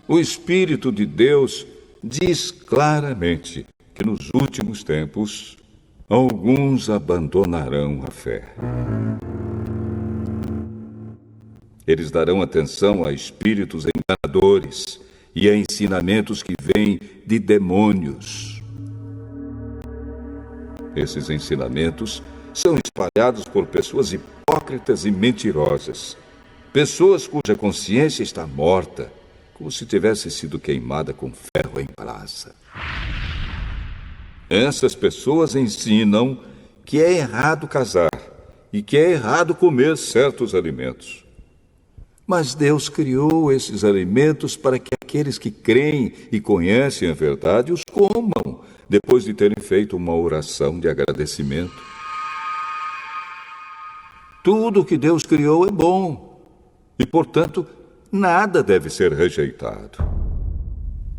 O Espírito de Deus diz claramente que nos últimos tempos alguns abandonarão a fé. Eles darão atenção a espíritos enganadores e a ensinamentos que vêm de demônios. Esses ensinamentos são espalhados por pessoas hipócritas e mentirosas. Pessoas cuja consciência está morta, como se tivesse sido queimada com ferro em brasa. Essas pessoas ensinam que é errado casar e que é errado comer certos alimentos. Mas Deus criou esses alimentos para que aqueles que creem e conhecem a verdade os comam, depois de terem feito uma oração de agradecimento. Tudo que Deus criou é bom e, portanto, nada deve ser rejeitado.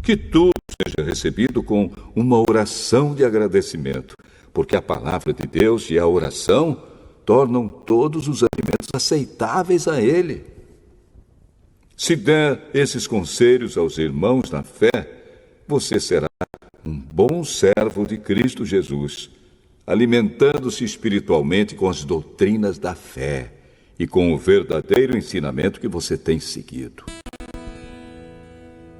Que tudo seja recebido com uma oração de agradecimento, porque a palavra de Deus e a oração tornam todos os alimentos aceitáveis a Ele. Se der esses conselhos aos irmãos na fé, você será um bom servo de Cristo Jesus, alimentando-se espiritualmente com as doutrinas da fé e com o verdadeiro ensinamento que você tem seguido.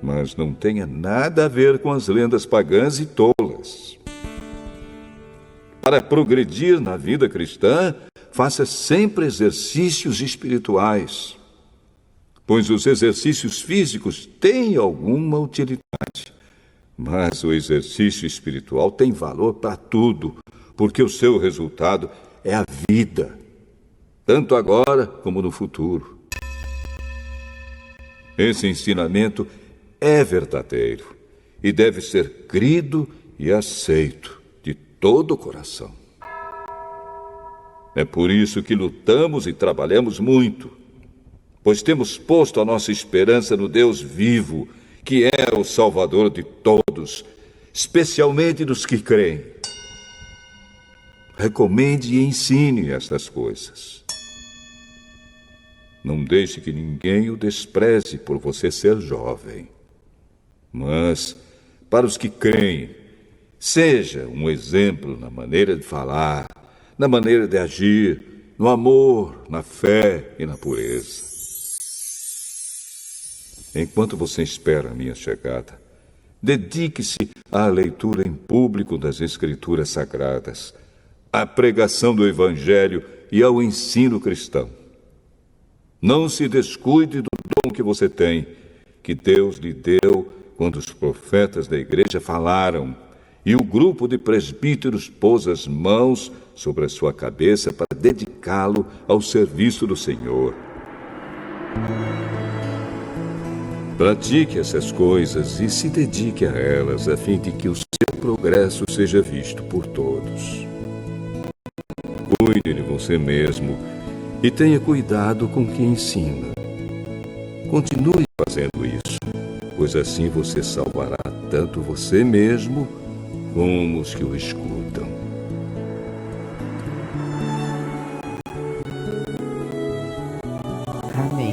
Mas não tenha nada a ver com as lendas pagãs e tolas. Para progredir na vida cristã, faça sempre exercícios espirituais, pois os exercícios físicos têm alguma utilidade. Mas o exercício espiritual tem valor para tudo, porque o seu resultado é a vida, tanto agora como no futuro. Esse ensinamento é verdadeiro e deve ser crido e aceito de todo o coração. É por isso que lutamos e trabalhamos muito, pois temos posto a nossa esperança no Deus vivo, que é o Salvador de todos, especialmente dos que creem. Recomende e ensine estas coisas. Não deixe que ninguém o despreze por você ser jovem. Mas, para os que creem, seja um exemplo na maneira de falar, na maneira de agir, no amor, na fé e na pureza. Enquanto você espera a minha chegada, dedique-se à leitura em público das Escrituras Sagradas, à pregação do Evangelho e ao ensino cristão. Não se descuide do dom que você tem, que Deus lhe deu quando os profetas da igreja falaram e o grupo de presbíteros pôs as mãos sobre a sua cabeça para dedicá-lo ao serviço do Senhor. Pratique essas coisas e se dedique a elas, a fim de que o seu progresso seja visto por todos. Cuide de você mesmo e tenha cuidado com o que ensina. Continue fazendo isso, pois assim você salvará tanto você mesmo como os que o escutam. Amém.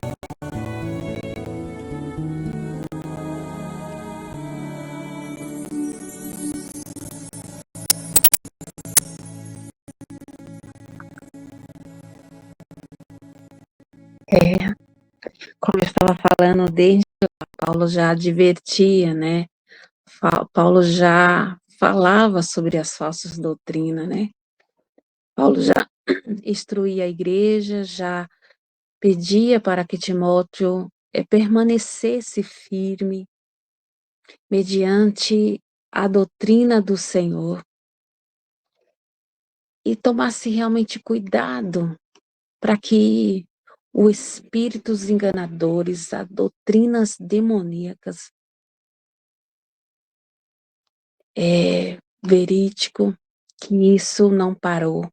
Como eu estava falando, desde lá, Paulo já advertia, né? Paulo já falava sobre as falsas doutrinas, né? Paulo já instruía a igreja, já pedia para que Timóteo permanecesse firme mediante a doutrina do Senhor e tomasse realmente cuidado para que os espíritos enganadores, as doutrinas demoníacas, é verídico que isso não parou.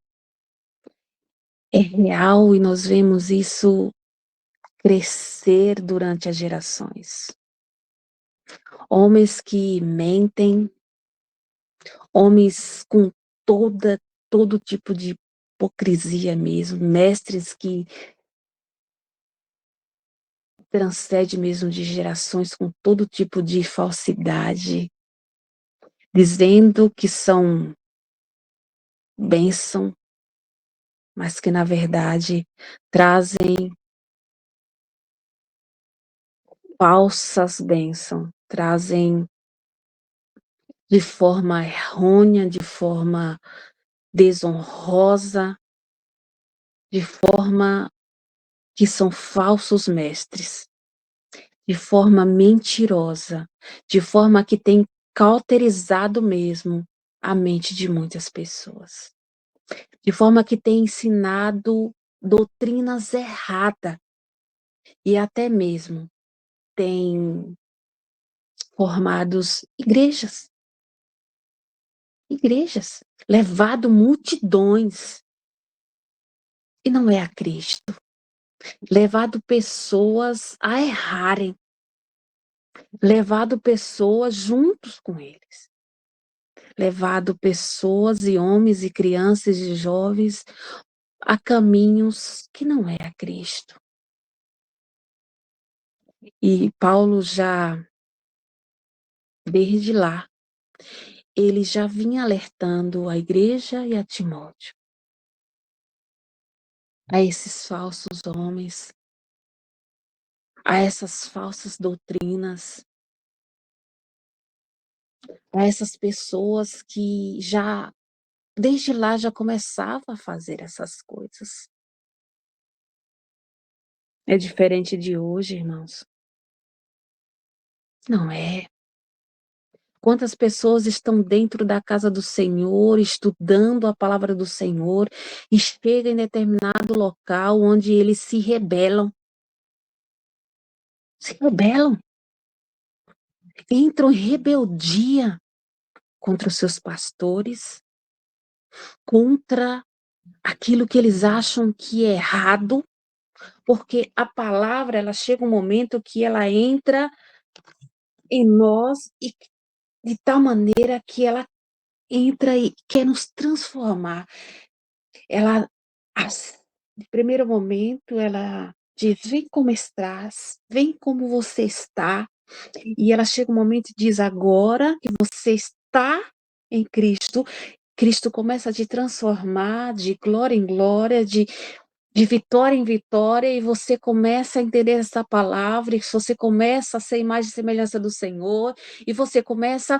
É real e nós vemos isso crescer durante as gerações. Homens que mentem, homens com todo tipo de hipocrisia mesmo, mestres que transcende mesmo de gerações com todo tipo de falsidade, dizendo que são bênção, mas que na verdade trazem falsas bênçãos, trazem de forma errônea, de forma desonrosa, de forma que são falsos mestres, de forma mentirosa, de forma que tem cauterizado mesmo a mente de muitas pessoas, de forma que tem ensinado doutrinas erradas e até mesmo tem formados igrejas, levado multidões, e não é a Cristo, levado pessoas a errarem, levado pessoas juntos com eles, levado pessoas e homens e crianças e jovens a caminhos que não é a Cristo. E Paulo já, desde lá, ele já vinha alertando a igreja e a Timóteo, a esses falsos homens, a essas falsas doutrinas, a essas pessoas que já, desde lá, já começavam a fazer essas coisas. É diferente de hoje, irmãos? Não é. Quantas pessoas estão dentro da casa do Senhor, estudando a palavra do Senhor, e chegam em determinado local onde eles se rebelam. Se rebelam. Entram em rebeldia contra os seus pastores, contra aquilo que eles acham que é errado, porque a palavra, ela chega um momento que ela entra em nós e de tal maneira que ela entra e quer nos transformar. Ela, no primeiro momento, ela diz: vem como estás, vem como você está. E ela chega um momento e diz: agora que você está em Cristo, Cristo começa a te transformar de glória em glória, de vitória em vitória, e você começa a entender essa palavra, e você começa a ser imagem e semelhança do Senhor, e você começa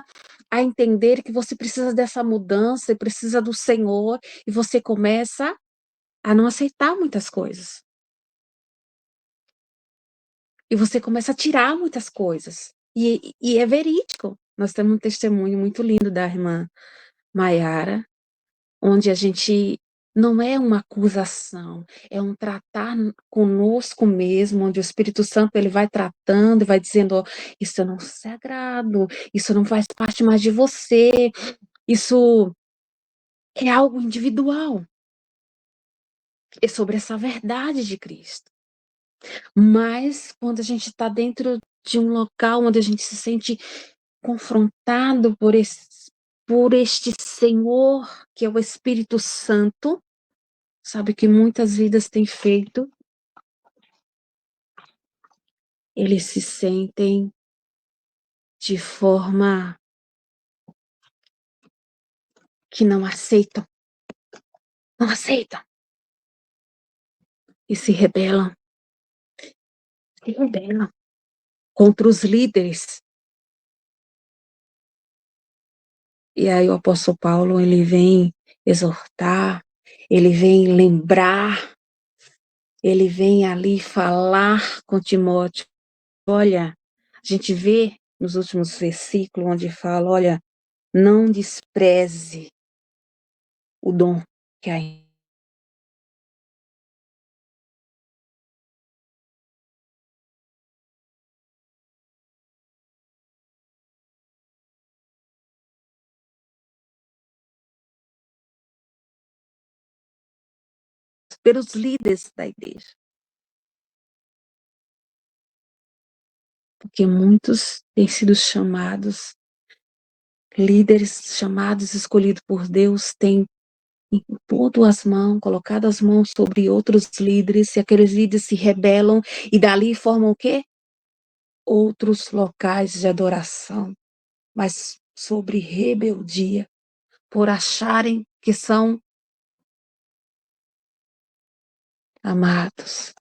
a entender que você precisa dessa mudança, e precisa do Senhor, e você começa a não aceitar muitas coisas. E você começa a tirar muitas coisas. E é verídico. Nós temos um testemunho muito lindo da irmã Maiara, onde a gente não é uma acusação, é um tratar conosco mesmo, onde o Espírito Santo ele vai tratando e vai dizendo: ó, isso eu não sagrado, isso não faz parte mais de você, isso é algo individual, é sobre essa verdade de Cristo. Mas quando a gente está dentro de um local onde a gente se sente confrontado por este Senhor, que é o Espírito Santo, sabe que muitas vidas têm feito, eles se sentem de forma que não aceitam, e se rebelam contra os líderes. E aí o apóstolo Paulo, ele vem exortar, ele vem lembrar, ele vem ali falar com Timóteo. Olha, a gente vê nos últimos versículos onde fala, olha, não despreze o dom que há em pelos líderes da igreja. Porque muitos têm sido chamados, líderes chamados, escolhidos por Deus, têm impondo as mãos, colocado as mãos sobre outros líderes, e aqueles líderes se rebelam, e dali formam o quê? Outros locais de adoração, mas sobre rebeldia, por acharem que são amados.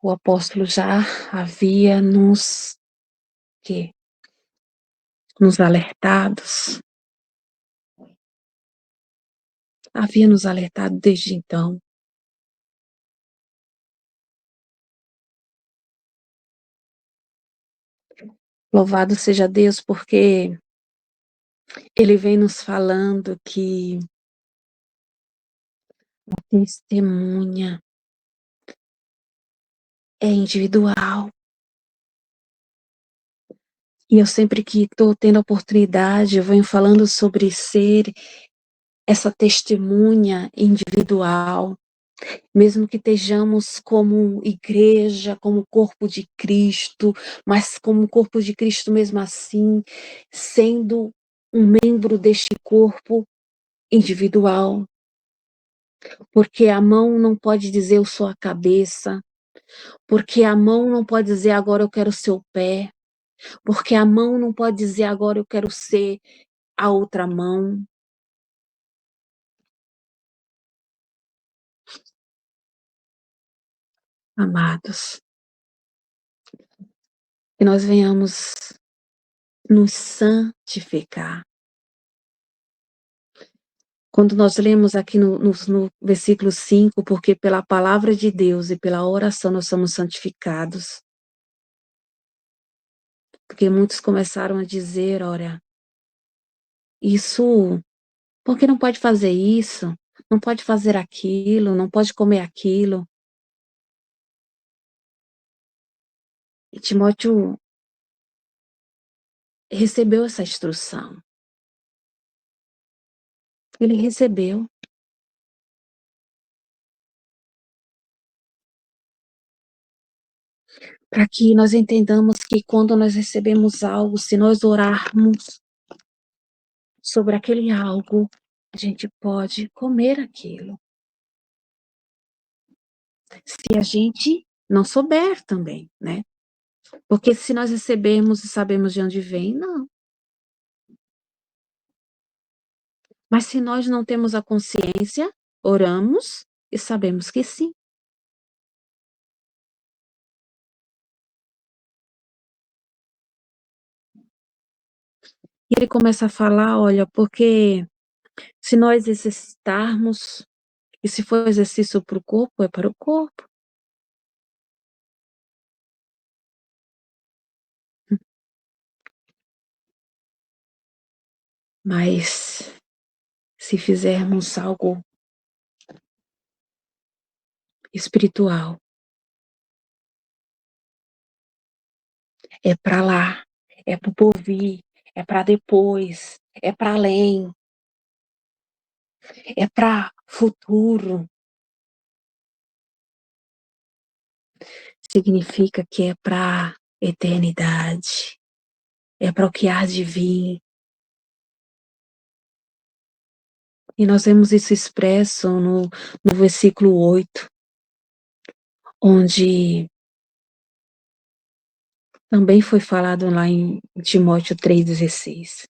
O apóstolo já havia nos alertados, havia nos alertado desde então. Louvado seja Deus, porque Ele vem nos falando que a testemunha é individual. E eu sempre que estou tendo a oportunidade, eu venho falando sobre ser essa testemunha individual, mesmo que estejamos como igreja, como corpo de Cristo, mas como corpo de Cristo mesmo assim, sendo um membro deste corpo individual. Porque a mão não pode dizer eu sou a cabeça, porque a mão não pode dizer agora eu quero ser o pé, porque a mão não pode dizer agora eu quero ser a outra mão. Amados, que nós venhamos nos santificar. Quando nós lemos aqui no versículo 5, porque pela palavra de Deus e pela oração nós somos santificados. Porque muitos começaram a dizer, olha, isso, por que não pode fazer isso? Não pode fazer aquilo, não pode comer aquilo. E Timóteo recebeu essa instrução. Ele recebeu. Para que nós entendamos que quando nós recebemos algo, se nós orarmos sobre aquele algo, a gente pode comer aquilo. Se a gente não souber também, né? Porque se nós recebemos e sabemos de onde vem, não. Mas se nós não temos a consciência, oramos e sabemos que sim. E ele começa a falar, olha, porque se nós exercitarmos, e se for exercício para o corpo, é para o corpo. Mas se fizermos algo espiritual, é para lá, é para o porvir, é para depois, é para além, é para futuro. Significa que é para eternidade, é para o que há de vir. E nós vemos isso expresso no versículo 8, onde também foi falado lá em Timóteo 3,16.